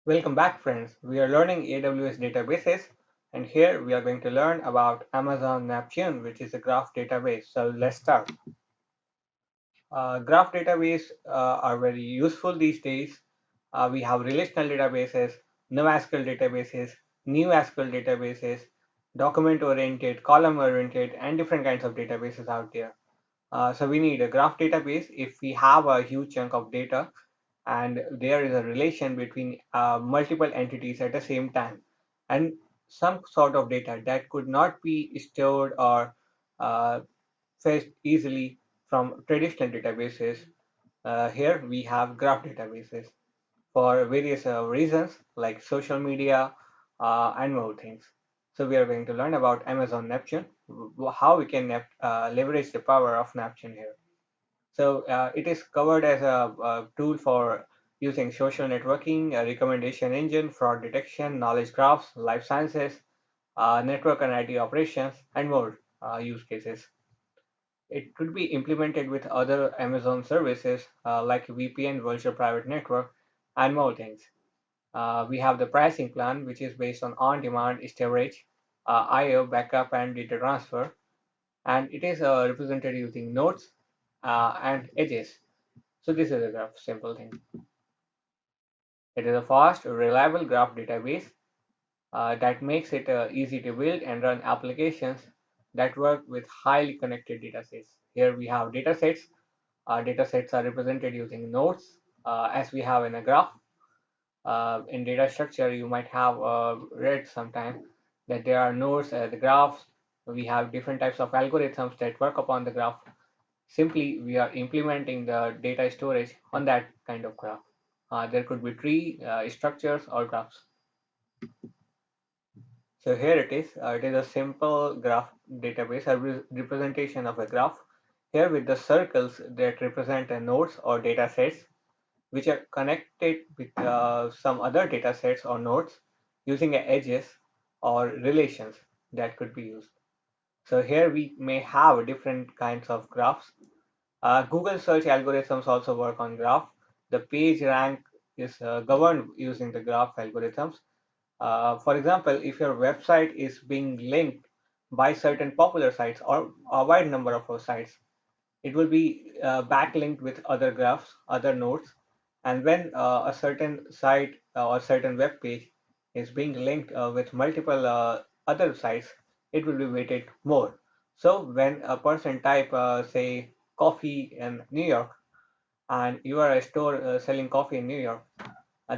Welcome back, friends. We are learning AWS databases, and here we are going to learn about Amazon Neptune, which is a graph database. So let's start. Graph database are very useful these days. We have relational databases, NoSQL databases, new SQL databases, document-oriented, column-oriented, and different kinds of databases out there. So we need a graph database if we have a huge chunk of data and there is a relation between multiple entities at the same time and some sort of data that could not be stored or uh, fetched easily from traditional databases. Here we have graph databases for various reasons like social media and more things. So we are going to learn about Amazon Neptune, how we can leverage the power of Neptune here. So it is covered as a tool for using social networking, a recommendation engine, fraud detection, knowledge graphs, life sciences, network and IT operations, and more use cases. It could be implemented with other Amazon services like VPN, virtual private network, and more things. We have the pricing plan, which is based on on-demand storage, I/O backup, and data transfer, and it is represented using nodes and edges. So this is a graph, simple thing. It is a fast, reliable graph database that makes it easy to build and run applications that work with highly connected datasets. Here we have datasets. Datasets are represented using nodes, as we have in a graph. In data structure, you might have read sometime that there are nodes, the graphs. We have different types of algorithms that work upon the graph. Simply, we are implementing the data storage on that kind of graph. There could be tree structures or graphs. So here it is. It is a simple graph database, a representation of a graph. Here with the circles that represent nodes or data sets, which are connected with some other data sets or nodes using edges or relations that could be used. So here we may have different kinds of graphs. Google search algorithms also work on graph. The page rank is governed using the graph algorithms. For example, if your website is being linked by certain popular sites or a wide number of sites, it will be backlinked with other graphs, other nodes. And when a certain site or certain web page is being linked with multiple other sites, it will be weighted more. So when a person type, say, coffee in New York, and you are a store selling coffee in New York,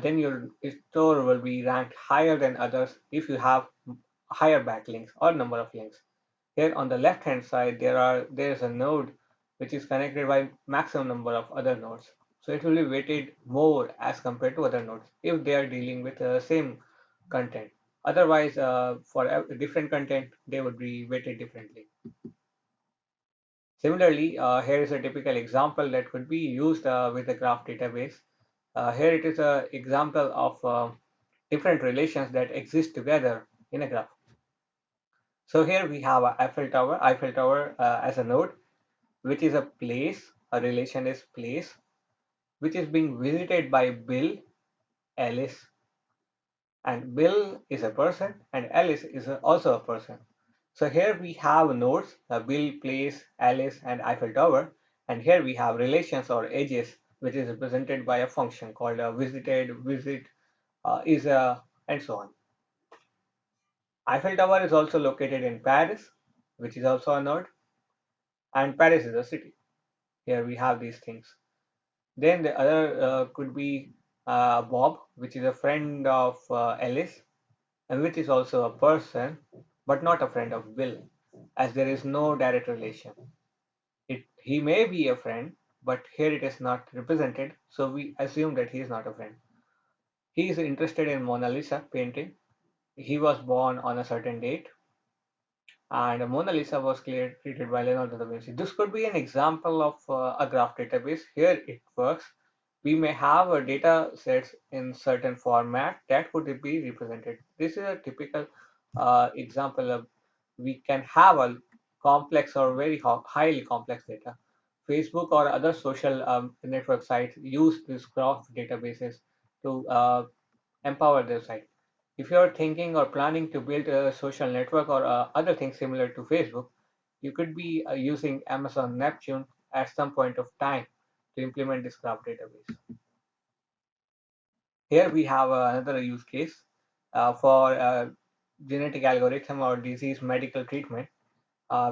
then your store will be ranked higher than others if you have higher backlinks or number of links. Here on the left hand side, there is a node which is connected by maximum number of other nodes. So it will be weighted more as compared to other nodes if they are dealing with the same content. Otherwise, for different content, they would be weighted differently. Similarly, here is a typical example that could be used with a graph database. Here it is an example of different relations that exist together in a graph. So here we have a Eiffel Tower as a node, which is a place, a relation is place, which is being visited by Bill, Alice, and Bill is a person and Alice is also a person. So here we have nodes, Bill, place, Alice, and Eiffel Tower, and here we have relations or edges, which is represented by a function called visited, visit, is a, and so on. Eiffel Tower is also located in Paris, which is also a node, and Paris is a city. Here we have these things. Then the other could be Bob, which is a friend of Alice, and which is also a person, but not a friend of Bill, as there is no direct relation. He may be a friend, but here it is not represented, so we assume that he is not a friend. He is interested in Mona Lisa painting. He was born on a certain date, and Mona Lisa was created by Leonardo da Vinci. This could be an example of a graph database. Here it works. We may have a data sets in certain format that could be represented. This is a typical example of we can have a complex or very highly complex data. Facebook or other social network sites use these graph databases to empower their site. If you're thinking or planning to build a social network or other things similar to Facebook, you could be using Amazon Neptune at some point of time to implement this graph database. Here we have another use case for genetic algorithm or disease medical treatment.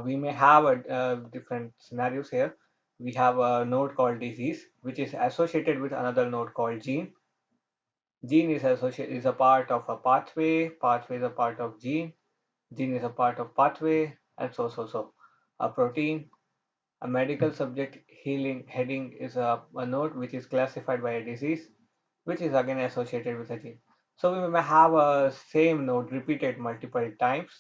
We may have different scenarios here. We have a node called disease, which is associated with another node called gene. Gene is associated is a part of a pathway. Pathway is a part of gene. Gene is a part of pathway, and so. A protein, a medical subject healing heading is a node which is classified by a disease, which is again associated with a gene. So we may have a same node repeated multiple times,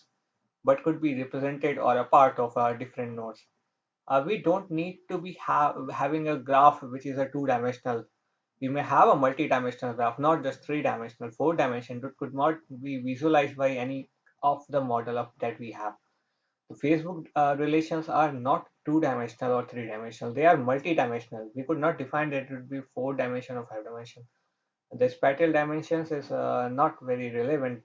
but could be represented or a part of different nodes. We don't need to be having a graph which is a two-dimensional. We may have a multi-dimensional graph, not just three-dimensional, four-dimensional. That could not be visualized by any of the model of that we have. The Facebook relations are not two-dimensional or three-dimensional. They are multi-dimensional. We could not define that it would be four-dimension or five-dimension. The spatial dimensions is not very relevant.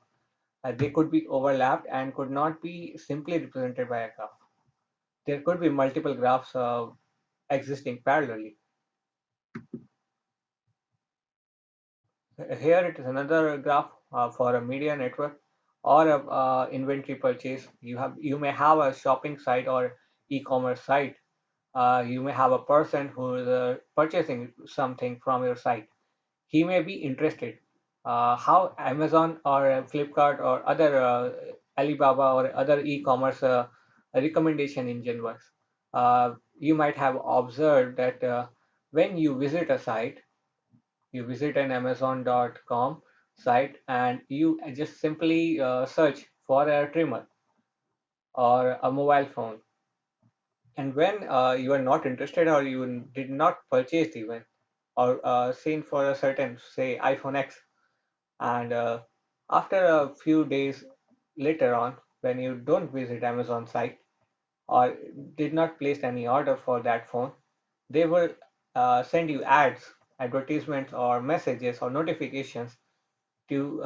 They could be overlapped and could not be simply represented by a graph. There could be multiple graphs existing parallelly. Here it is another graph for a media network or a inventory purchase. You may have a shopping site or e-commerce site. You may have a person who is purchasing something from your site. He may be interested. How Amazon or Flipkart or other Alibaba or other e-commerce recommendation engine works. You might have observed that when you visit a site, you visit an Amazon.com site and you just simply search for a trimmer or a mobile phone. And when you are not interested or you did not purchase even or seen for a certain, say, iPhone X, and after a few days later on, when you don't visit Amazon site or did not place any order for that phone, they will send you ads, advertisements, or messages or notifications to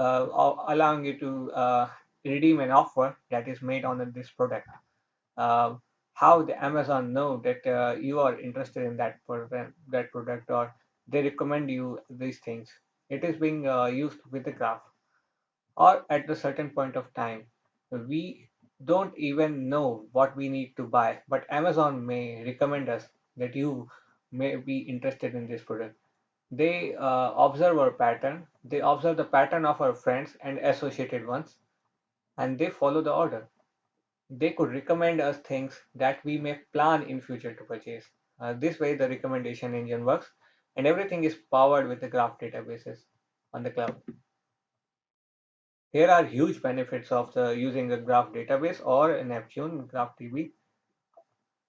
allowing you to redeem an offer that is made on this product. Uh, how the Amazon know that you are interested in that product or they recommend you these things. It is being used with the graph or at a certain point of time. We don't even know what we need to buy, but Amazon may recommend us that you may be interested in this product. They observe our pattern, they observe the pattern of our friends and associated ones, and they follow the order. They could recommend us things that we may plan in future to purchase. This way, the recommendation engine works, and everything is powered with the graph databases on the cloud. Here are huge benefits of using a graph database or a Neptune GraphDB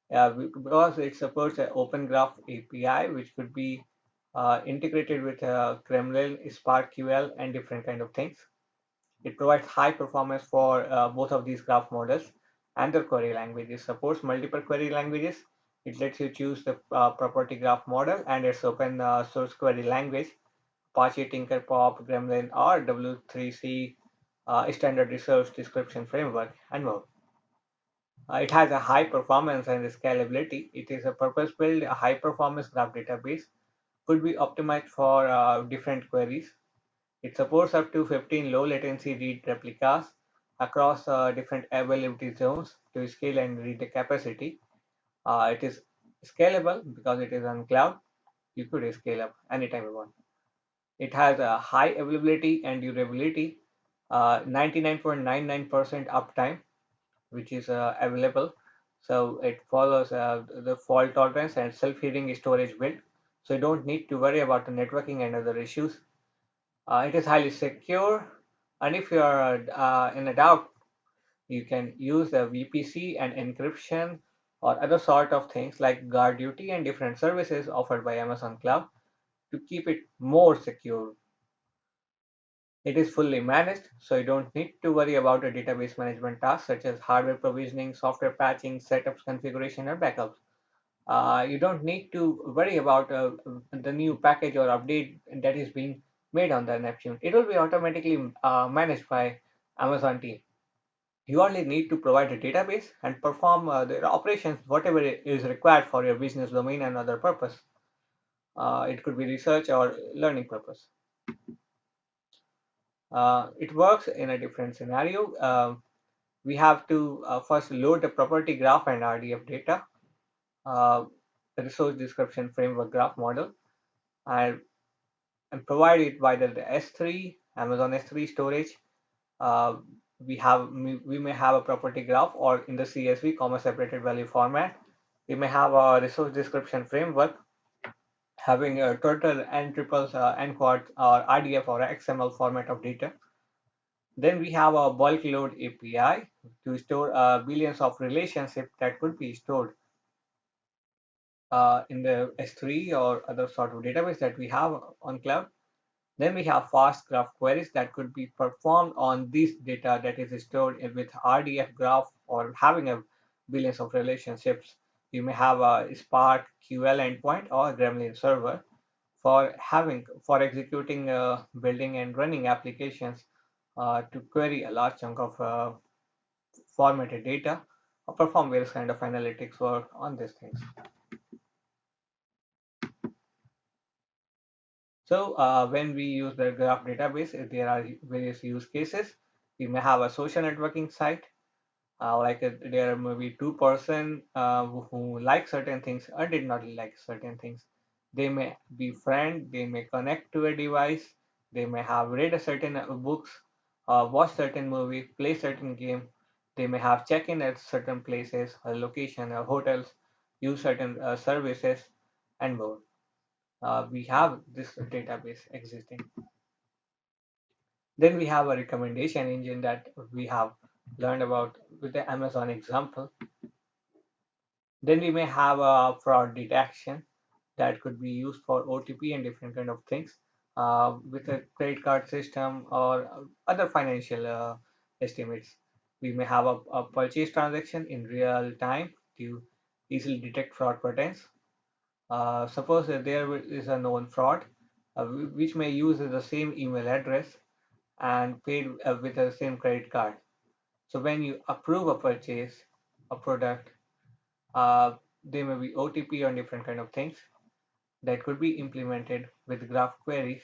because it supports an Open Graph API, which could be integrated with Kremlin, SparkQL, and different kind of things. It provides high performance for both of these graph models and their query languages. Supports multiple query languages. It lets you choose the property graph model and its open source query language, Apache Tinkerpop, Gremlin, or W3C standard research description framework, and more. It has a high performance and scalability. It is a purpose-built high performance graph database. Could be optimized for different queries. It supports up to 15 low latency read replicas across different availability zones to scale and read the capacity. It is scalable because it is on cloud. You could scale up anytime you want. It has a high availability and durability, 99.99% uptime, which is available. So it follows the fault tolerance and self-healing storage build. So you don't need to worry about the networking and other issues. It is highly secure, and if you are in a doubt, you can use the VPC and encryption or other sort of things like guard duty and different services offered by Amazon Cloud to keep it more secure. It is fully managed, so you don't need to worry about a database management tasks such as hardware provisioning, software patching, setups, configuration, or backups. You don't need to worry about the new package or update that is being made on the Neptune. It will be automatically managed by Amazon team. You only need to provide a database and perform the operations, whatever is required for your business domain and other purpose. It could be research or learning purpose. It works in a different scenario. We have to first load the property graph and RDF data, uh, the resource description framework graph model, and, and provide it by the S3, Amazon S3 storage. Uh, we may have a property graph or in the CSV, comma separated value format. We may have a resource description framework having a total n triples, n quads, or RDF or XML format of data. Then we have a bulk load API to store billions of relationships that could be stored in the S3 or other sort of database that we have on cloud. Then we have fast graph queries that could be performed on this data that is stored with RDF graph or having a billions of relationships. You may have a Spark QL endpoint or Gremlin server for executing, building and running applications to query a large chunk of formatted data or perform various kind of analytics work on these things. So when we use the graph database, there are various use cases. We may have a social networking site, there may be two-person who like certain things or did not like certain things. They may be friend, they may connect to a device, they may have read a certain books, watch certain movie, play certain game. They may have check-in at certain places, a location, hotels, use certain services, and more. We have this database existing. Then we have a recommendation engine that we have learned about with the Amazon example. Then we may have a fraud detection that could be used for OTP and different kind of things with a credit card system or other financial estimates. We may have a purchase transaction in real time to easily detect fraud patterns. Suppose that there is a known fraud which may use the same email address and paid with the same credit card. So when you approve a purchase, a product, uh, there may be OTP on different kind of things that could be implemented with graph queries,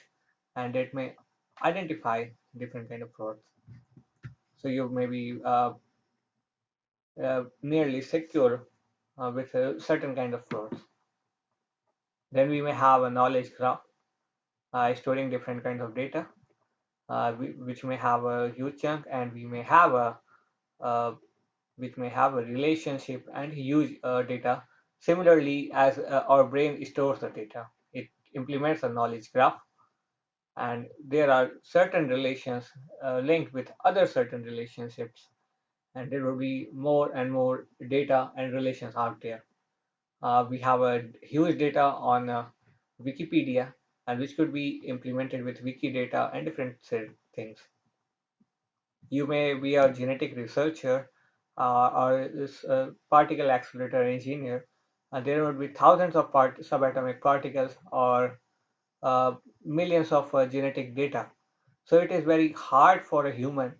and that may identify different kind of frauds. So you may be nearly secure with a certain kind of frauds. Then we may have a knowledge graph storing different kinds of data, which may have a huge chunk, and uh, which may have a relationship and huge data. Similarly, as our brain stores the data, it implements a knowledge graph, and there are certain relations linked with other certain relationships, and there will be more and more data and relations out there. We have a huge data on Wikipedia, and which could be implemented with Wikidata and different things. You may be a genetic researcher or this particle accelerator engineer, and there would be thousands of subatomic particles or uh, millions of genetic data. So it is very hard for a human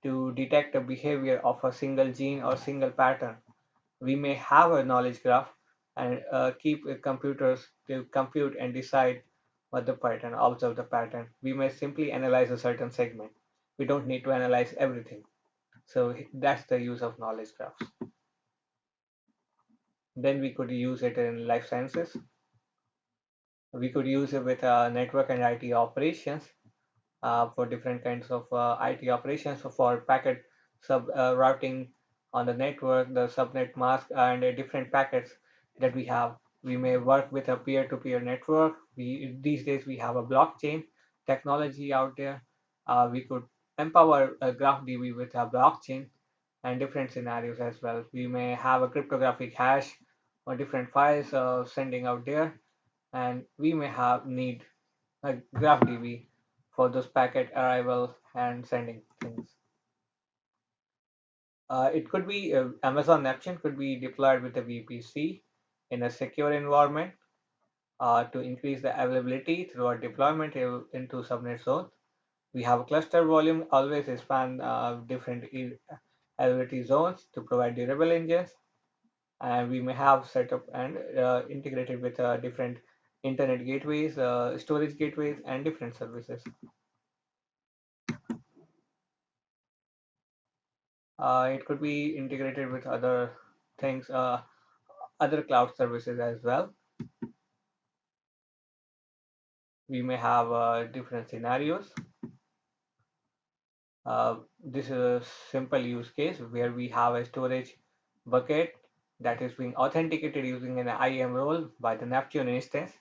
to detect the behavior of a single gene or single pattern. We may have a knowledge graph and keep computers to compute and decide what the pattern, observe the pattern. We may simply analyze a certain segment. We don't need to analyze everything. So that's the use of knowledge graphs. Then we could use it in life sciences. We could use it with network and IT operations for different kinds of IT operations. So for packet sub routing on the network, the subnet mask, and different packets that we have. We may work with a peer-to-peer network. These days we have a blockchain technology out there. We could empower a GraphDB with a blockchain and different scenarios as well. We may have a cryptographic hash or different files sending out there, and we may have need a GraphDB for those packet arrival and sending things. It could be Amazon Neptune could be deployed with a VPC in a secure environment. to increase the availability through our deployment into subnet zones. We have a cluster volume always span different availability zones to provide durable engines, and we may have set up and integrated with different internet gateways, storage gateways, and different services. It could be integrated with other things, other cloud services as well. We may have different scenarios. This is a simple use case where we have a storage bucket that is being authenticated using an IAM role by the Neptune instance,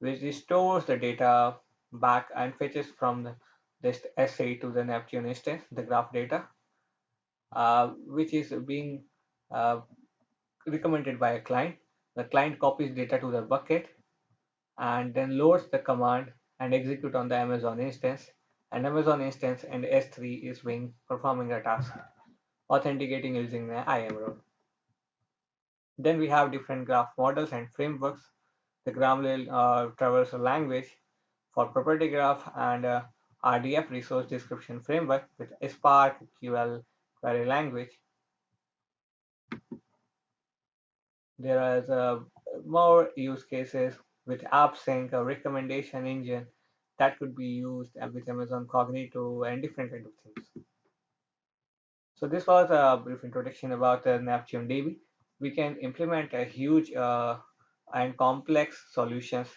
which stores the data back and fetches from this SA to the Neptune instance, the graph data, which is being uh, recommended by a client. The client copies data to the bucket and then loads the command and execute on the Amazon instance. And Amazon instance and S3 is being performing a task, authenticating using the IAM role. Then we have different graph models and frameworks. The Gremlin traversal language for property graph and RDF resource description framework with Spark QL query language. There is more use cases with AppSync, a recommendation engine that could be used with Amazon Cognito and different kind of things. So this was a brief introduction about Neptune DB. We can implement a huge and complex solutions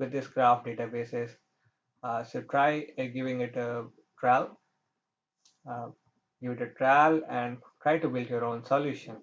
with this graph databases. So try giving it a trial, uh, give it a trial and try to build your own solution.